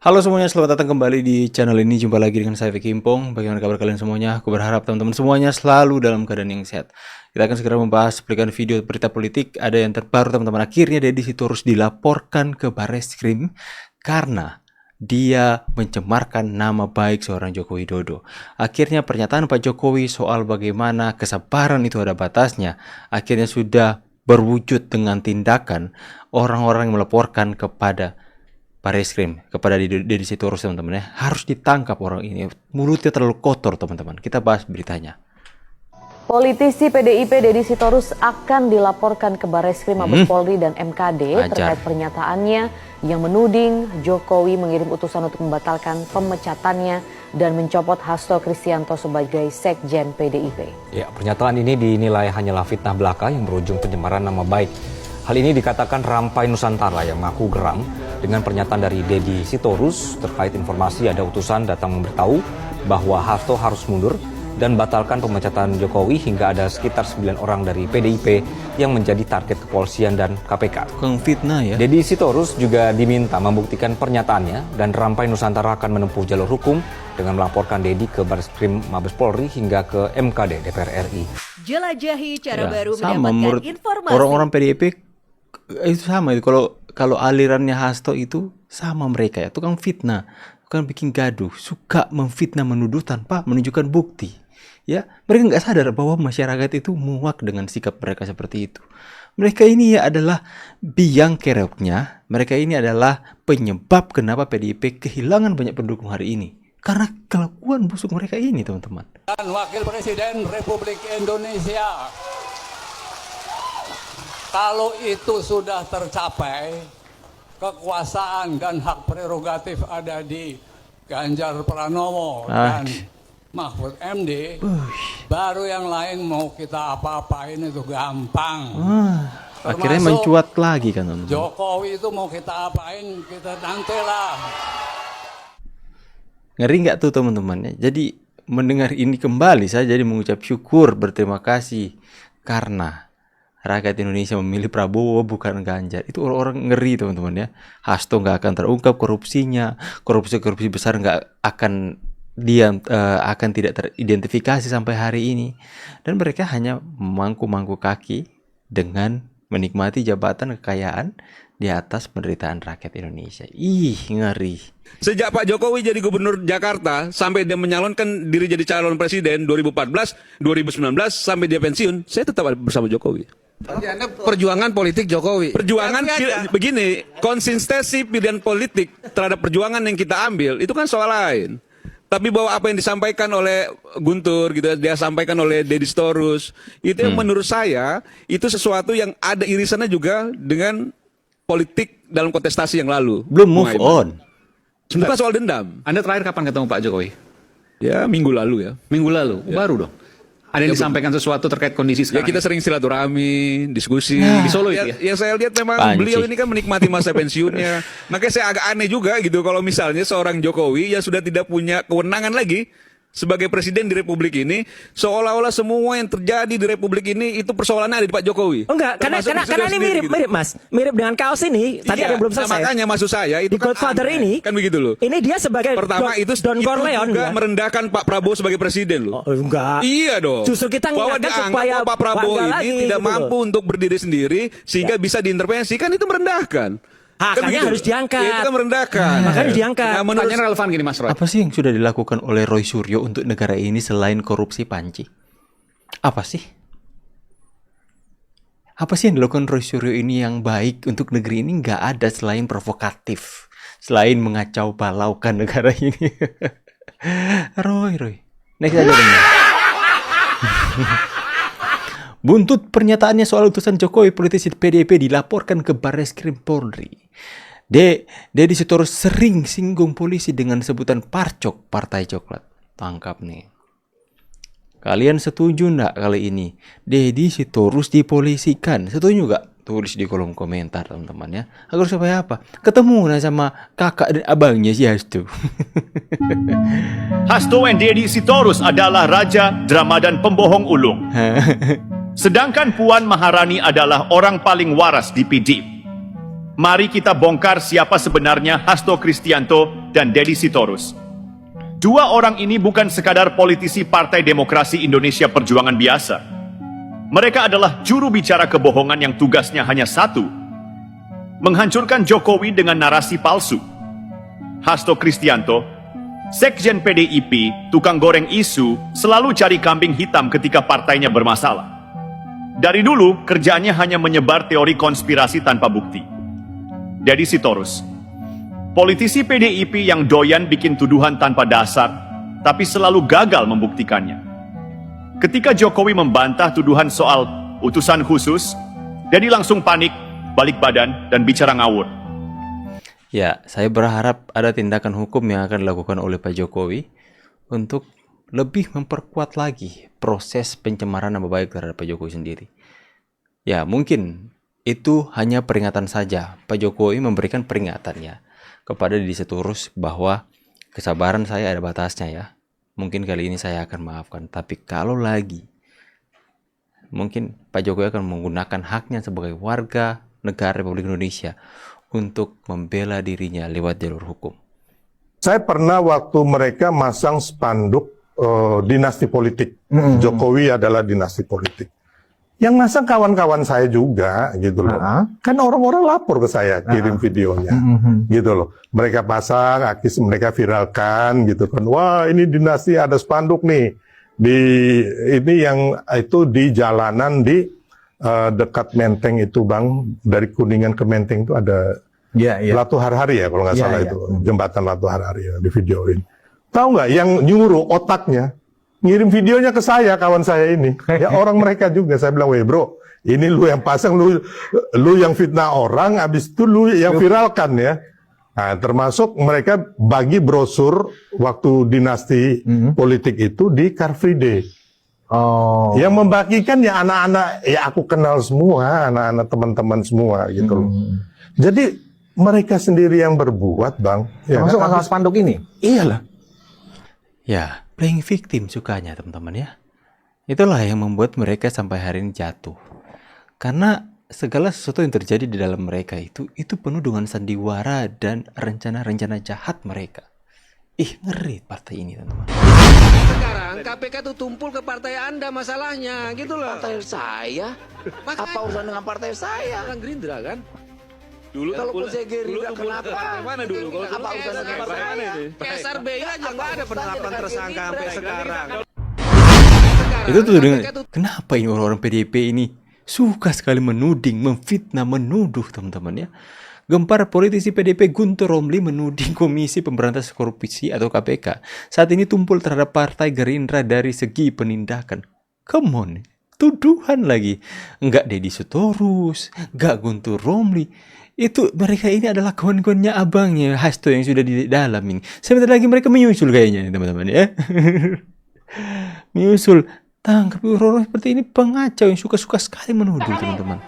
Halo semuanya, selamat datang kembali di channel ini. Jumpa lagi dengan saya Vicky Impong. Bagaimana kabar kalian semuanya? Aku berharap teman-teman semuanya selalu dalam keadaan yang sehat. Kita akan segera membahas cuplikan video berita politik. Ada yang terbaru teman-teman. Akhirnya Deddy Sitorus dilaporkan ke Barreskrim karena dia mencemarkan nama baik seorang Joko Widodo. Akhirnya pernyataan Pak Jokowi soal bagaimana kesabaran itu ada batasnya akhirnya sudah berwujud dengan tindakan orang-orang yang melaporkan kepada Barreskrim, kepada Deddy Sitorus, teman-teman ya. Harus ditangkap orang ini. Mulutnya terlalu kotor, teman-teman. Kita bahas beritanya. Politisi PDIP Deddy Sitorus akan dilaporkan ke Barreskrim Mabes Polri dan MKD terkait pernyataannya yang menuding Jokowi mengirim utusan untuk membatalkan pemecatannya dan mencopot Hasto Kristianto sebagai Sekjen PDIP. Ya, pernyataan ini dinilai hanyalah fitnah belaka yang berujung pencemaran nama baik. Hal ini dikatakan Rampai Nusantara yang mengaku geram dengan pernyataan dari Deddy Sitorus terkait informasi ada utusan datang memberitahu bahwa Hasto harus mundur dan batalkan pemecatan Jokowi hingga ada sekitar 9 orang dari PDIP yang menjadi target kepolisian dan KPK. Kang fitnah ya. Deddy Sitorus juga diminta membuktikan pernyataannya dan Rampai Nusantara akan menempuh jalur hukum dengan melaporkan Deddy ke Barreskrim Mabes Polri hingga ke MKD DPR RI. Jelajahi cara baru sama, mendapatkan informasi. Orang-orang PDIP itu sama itu. Kalau alirannya Hasto itu sama mereka ya, tukang fitnah, tukang bikin gaduh, suka memfitnah, menuduh tanpa menunjukkan bukti. Ya, mereka nggak sadar bahwa masyarakat itu muak dengan sikap mereka seperti itu. Mereka ini ya adalah biang keroknya, mereka ini adalah penyebab kenapa PDIP kehilangan banyak pendukung hari ini. Karena kelakuan busuk mereka ini, teman-teman. Dan Wakil Presiden Republik Indonesia, kalau itu sudah tercapai, kekuasaan dan hak prerogatif ada di Ganjar Pranowo dan Mahfud MD, baru yang lain mau kita apa-apain itu gampang. Akhirnya mencuat lagi kan, teman-teman. Jokowi itu mau kita apain, kita nantilah. Ngeri nggak tuh, teman-teman? Jadi mendengar ini kembali, saya jadi mengucap syukur, berterima kasih karena rakyat Indonesia memilih Prabowo bukan Ganjar. Itu orang-orang ngeri, teman-teman ya. Hasto nggak akan terungkap korupsinya, korupsi besar nggak akan akan tidak teridentifikasi sampai hari ini. Dan mereka hanya memangku-mangku kaki dengan menikmati jabatan kekayaan di atas penderitaan rakyat Indonesia. Ih, ngeri. Sejak Pak Jokowi jadi gubernur Jakarta sampai dia menyalonkan diri jadi calon presiden 2014, 2019 sampai dia pensiun, saya tetap bersama Jokowi. Perjuangan politik Jokowi. Perjuangan begini, konsistensi pilihan politik terhadap perjuangan yang kita ambil itu kan soal lain. Tapi bahwa apa yang disampaikan oleh Guntur gitu, dia sampaikan oleh Deddy Sitorus, itu yang menurut saya itu sesuatu yang ada irisannya juga dengan politik dalam kontestasi yang lalu. Belum move on. Bukan soal dendam. Anda terakhir kapan ketemu Pak Jokowi? Ya minggu lalu ya. Minggu lalu, baru dong. Ada yang disampaikan sesuatu terkait kondisi Ya sekarang? kita sering silaturahmi, diskusi. Di Solo itu ya? Yang saya lihat memang beliau ini kan menikmati masa pensiunnya. Makanya saya agak aneh juga gitu kalau misalnya seorang Jokowi yang sudah tidak punya kewenangan lagi sebagai presiden di Republik ini, seolah-olah semua yang terjadi di Republik ini itu persoalannya ada di Pak Jokowi. Enggak, karena ini mirip Mas. Mirip dengan kaos ini. Tadi ada yang belum selesai. Makanya maksud saya itu di Godfather aneh. ini Kan begitu loh. Ini dia sebagai pertama itu Don Corleone juga ya? merendahkan Pak Prabowo sebagai presiden loh. Oh, enggak. Iya dong. Justru kita bahwa mengingatkan dianggap supaya Pak Prabowo ini lagi, tidak gitu mampu loh. untuk berdiri sendiri sehingga bisa diintervensi, kan itu merendahkan. Haknya harus diangkat. Ya, itu kan merendahkan. Makanya harus diangkat. Nah, menurut Pertanyaan relevan gini Mas Roy. Apa sih yang sudah dilakukan oleh Roy Suryo untuk negara ini selain korupsi panci? Apa sih? Apa sih yang dilakukan Roy Suryo ini yang baik untuk negeri ini? Nggak ada selain provokatif. Selain mengacau balaukan negara ini. Roy. Next aja dong. Buntut pernyataannya soal utusan Jokowi, politisi PDIP dilaporkan ke Barreskrim Polri. Deddy Sitorus sering singgung polisi dengan sebutan parcok, partai coklat. Tangkap nih. Kalian setuju nggak kali ini Deddy Sitorus dipolisikan? Setuju nggak? Tulis di kolom komentar, teman-teman ya. Agar supaya apa? Ketemu sama kakak dan abangnya si Hasto. Hasto and Deddy Sitorus adalah raja, drama dan pembohong ulung. Sedangkan Puan Maharani adalah orang paling waras di PDIP. Mari kita bongkar siapa sebenarnya Hasto Kristianto dan Deddy Sitorus. Dua orang ini bukan sekadar politisi Partai Demokrasi Indonesia Perjuangan biasa. Mereka adalah juru bicara kebohongan yang tugasnya hanya satu: menghancurkan Jokowi dengan narasi palsu. Hasto Kristianto, Sekjen PDIP, tukang goreng isu, selalu cari kambing hitam ketika partainya bermasalah. Dari dulu, kerjaannya hanya menyebar teori konspirasi tanpa bukti. Deddy Sitorus, politisi PDIP yang doyan bikin tuduhan tanpa dasar, tapi selalu gagal membuktikannya. Ketika Jokowi membantah tuduhan soal utusan khusus, Deddy langsung panik, balik badan, dan bicara ngawur. Ya, saya berharap ada tindakan hukum yang akan dilakukan oleh Pak Jokowi untuk lebih memperkuat lagi proses pencemaran nama baik terhadap Pak Jokowi sendiri. Ya, mungkin itu hanya peringatan saja. Pak Jokowi memberikan peringatannya kepada Deddy Sitorus bahwa kesabaran saya ada batasnya ya. Mungkin kali ini saya akan maafkan. Tapi kalau lagi, mungkin Pak Jokowi akan menggunakan haknya sebagai warga negara Republik Indonesia untuk membela dirinya lewat jalur hukum. Saya pernah waktu mereka masang spanduk dinasti politik. Jokowi adalah dinasti politik. Yang masang kawan-kawan saya juga, gitu loh. Kan orang-orang lapor ke saya, kirim videonya, gitu loh. Mereka pasang, mereka viralkan, gitu kan. Wah, ini dinasti ada spanduk nih. Ini yang itu di jalanan di dekat Menteng itu, Bang. Dari Kuningan ke Menteng itu ada Latu Harhari ya, kalau nggak salah itu. Jembatan Latu Harhari ya, di videoin. Tahu nggak, yang nyuruh otaknya ngirim videonya ke saya, kawan saya ini. Ya orang mereka juga. Saya bilang, weh bro, ini lu yang pasang, lu yang fitnah orang, habis itu lu yang viralkan ya. Nah, termasuk mereka bagi brosur waktu dinasti politik itu di Car Free Day. Yang membagikan ya anak-anak, ya aku kenal semua, anak-anak teman-teman semua gitu loh. Jadi mereka sendiri yang berbuat, Bang. Termasuk masalah spanduk ini? Iyalah. Ya, playing victim sukanya teman-teman ya. Itulah yang membuat mereka sampai hari ini jatuh. Karena segala sesuatu yang terjadi di dalam mereka itu penuh dengan sandiwara dan rencana-rencana jahat mereka. Ngeri partai ini teman-teman. Sekarang KPK tuh tumpul ke partai Anda masalahnya gitu loh. Partai saya? Apa urusan dengan partai saya? Orang Gerindra kan? Dulu kalau saya Gerindra kenapa? Mana dulu? Apa urusan dengan partai mana ini? PSRBI aja nggak ada penetapan tersangka sampai sekarang. Itu tuh dengan kenapa ini orang-orang PDIP ini suka sekali menuding, memfitnah, menuduh teman-teman ya. Gempar politisi PDIP Guntur Romli menuding Komisi Pemberantasan Korupsi atau KPK saat ini tumpul terhadap Partai Gerindra dari segi penindakan. Come on, tuduhan lagi. Enggak Deddy Sitorus, enggak Guntur Romli. Itu mereka ini adalah kawan-kawannya abangnya Hasto yang sudah di dalam ini. Sebentar lagi mereka menyusul kayaknya teman-teman ya. Menyusul. Tangkap orang seperti ini pengacau yang suka-suka sekali menuduh teman-teman.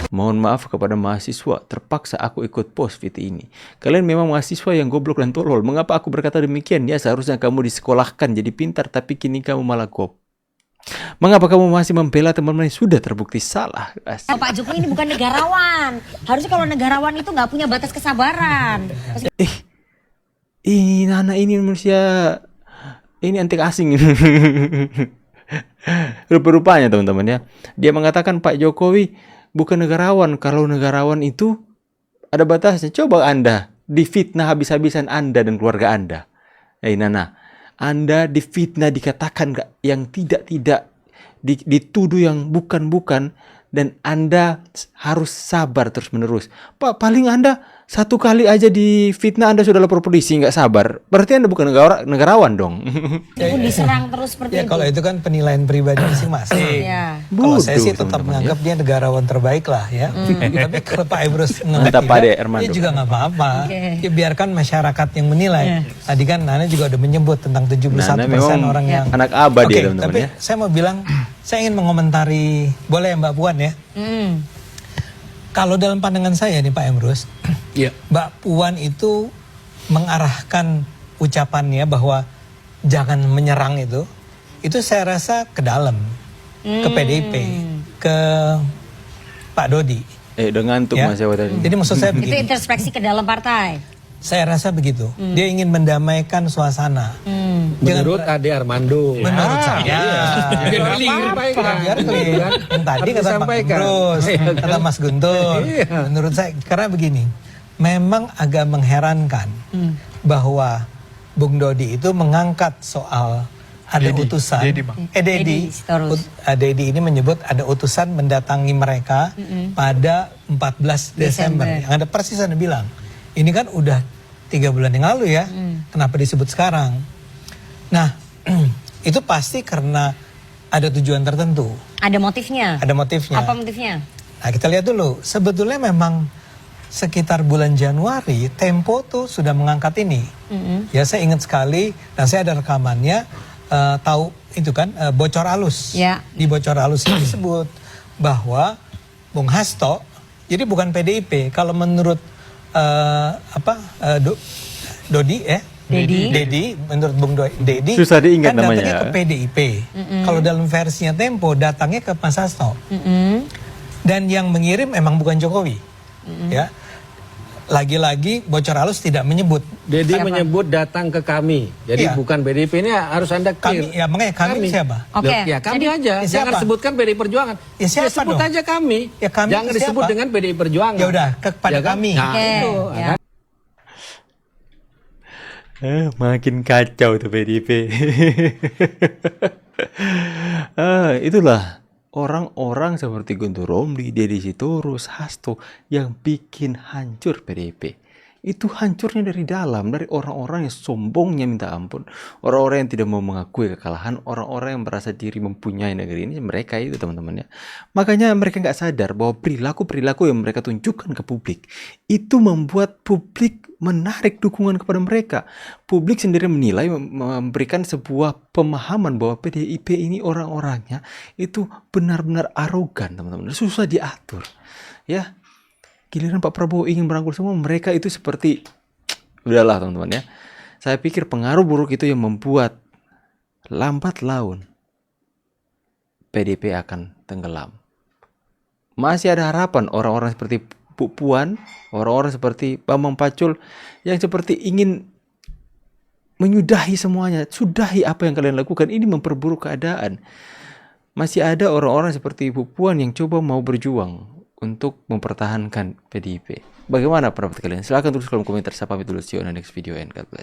Mohon maaf kepada mahasiswa, terpaksa aku ikut post video ini. Kalian memang mahasiswa yang goblok dan tolol. Mengapa aku berkata demikian? Ya seharusnya kamu disekolahkan jadi pintar, tapi kini kamu malah goblok. Mengapa kamu masih membela teman-teman yang sudah terbukti salah? Pak Jokowi ini bukan negarawan. Harusnya kalau negarawan itu nggak punya batas kesabaran. Ini anak ini manusia, ini antik asing. Rupa-rupanya teman-teman ya. Dia mengatakan Pak Jokowi bukan negarawan. Kalau negarawan itu ada batasnya. Coba Anda difitnah habis-habisan Anda dan keluarga Anda. Nana, Anda difitnah, dikatakan yang tidak-tidak, dituduh yang bukan-bukan, dan Anda harus sabar terus-menerus. Pak, paling Anda satu kali aja difitnah Anda sudah lapor polisi, nggak sabar. Berarti Anda bukan negarawan dong. Diserang terus seperti itu. Kalau itu kan penilaian pribadi masing-masing. Kalau saya sih tetap menganggap dia negarawan terbaik lah ya. Tapi kalau Pak Emrus dia juga nggak apa-apa. Ya, biarkan masyarakat yang menilai. Tadi kan Nana juga udah menyebut tentang 71% orang yang anak abah dia teman-teman tapi ya. Saya mau bilang, saya ingin mengomentari, boleh Mbak Puan ya? Kalau dalam pandangan saya nih Pak Emrus, Mbak Puan itu mengarahkan ucapannya bahwa jangan menyerang itu saya rasa ke dalam. ke PDIP, ke Pak Dodi. Dengan tuh Mas Jawa tadi. Jadi maksud saya Itu begini. introspeksi ke dalam partai. Saya rasa begitu. Dia ingin mendamaikan suasana. Menurut Ade Armando. Menurut saya. Biar clear. Yang tadi kata Pak Emrus, kata Mas Guntur. Menurut saya, karena begini. Memang agak mengherankan bahwa Bung Dodi itu mengangkat soal ada utusan. Dedi ini menyebut ada utusan mendatangi mereka pada 14 Desember. Yang ada persis Anda bilang. Ini kan udah 3 bulan yang lalu ya. Kenapa disebut sekarang? Nah, itu pasti karena ada tujuan tertentu. Ada motifnya. Ada motifnya. Apa motifnya? Nah, kita lihat dulu. Sebetulnya memang sekitar bulan Januari Tempo tuh sudah mengangkat ini. Ya, saya ingat sekali dan saya ada rekamannya. Tahu itu kan bocor halus. Di bocor halus ini disebut bahwa Bung Hasto, jadi bukan PDIP. Kalau menurut Dodi Dedi, menurut Bung Dedi susah diingat kan namanya. datangnya ke PDIP. Kalau dalam versinya Tempo datangnya ke Mas Hasto. Dan yang mengirim emang bukan Jokowi. Ya. Lagi-lagi bocor halus tidak menyebut. Dedi menyebut datang ke kami. Jadi bukan PDIP, ini harus Anda clear. Kami, ya makanya kami siapa? Ya kami aja. Jangan sebutkan PDI Perjuangan. Ya siapa sebut dong? aja kami. Ya kami jangan siapa? disebut dengan PDI Perjuangan. Ya udah kepada kami. Nah, itu. Makin kacau tuh PDIP. Itulah orang-orang seperti Guntur Romli, Deddy Sitorus, Hasto yang bikin hancur PDIP. Itu hancurnya dari dalam, dari orang-orang yang sombongnya minta ampun, orang-orang yang tidak mau mengakui kekalahan, orang-orang yang merasa diri mempunyai negeri ini, mereka itu teman-teman ya. Makanya mereka nggak sadar bahwa perilaku-perilaku yang mereka tunjukkan ke publik itu membuat publik menarik dukungan kepada mereka. Publik sendiri menilai, memberikan sebuah pemahaman bahwa PDIP ini orang-orangnya itu benar-benar arogan, teman-teman, susah diatur ya. Giliran Pak Prabowo ingin merangkul semua, mereka itu seperti udahlah teman-teman ya. Saya pikir pengaruh buruk itu yang membuat lambat laun PDIP akan tenggelam. Masih ada harapan orang-orang seperti Bu Puan, orang-orang seperti Bambang Pacul yang seperti ingin menyudahi semuanya. Sudahi apa yang kalian lakukan, ini memperburuk keadaan. Masih ada orang-orang seperti Bu Puan yang coba mau berjuang untuk mempertahankan PDIP. Bagaimana pendapat kalian? Silahkan tulis kolom komentar. Saya pamit dulu. See you on the next video and God bless.